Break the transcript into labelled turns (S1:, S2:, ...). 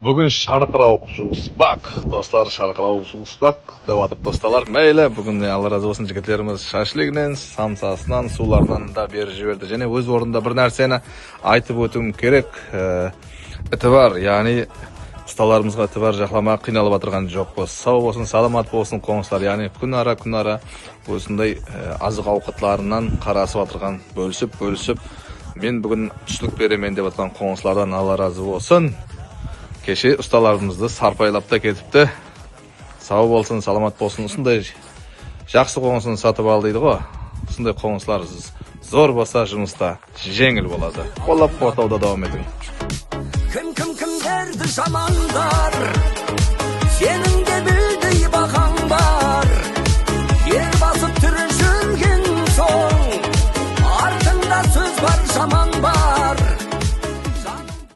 S1: Бүгін шарқырауық жуыспақ, достар, шарқырауық жуыспақ деп атып досталар. Мейлі, бүгін Алла разы болсын жігіттеріміз шашлигінен, самсасынан, суларынан да бері жіберді. Және өз орнында бір нәрсені айтып өтуім керек. Іті бар, яғни ұсталарымызға іті бар, жақламақ қиналып атырған жоқ қой. Сау болсын, саламат болсын қоңыстар. Яғни күн ара осындай азық ауқатларынан қарасып атырған, бөлісіп. Мен бүгін түшілік беремен деп атқан қоңыстардан Алла разы болсын. Кеше ұсталарымызды сарпайлап та кетіпті. Сау болсын, саламат болсын. Осындай жақсы қоңысын сатып ал дейді ғой. Осындай қоңыслар зор болса жұмыста жеңіл болады. Қолап қортауда давам етің.
S2: Кімдерді жаманда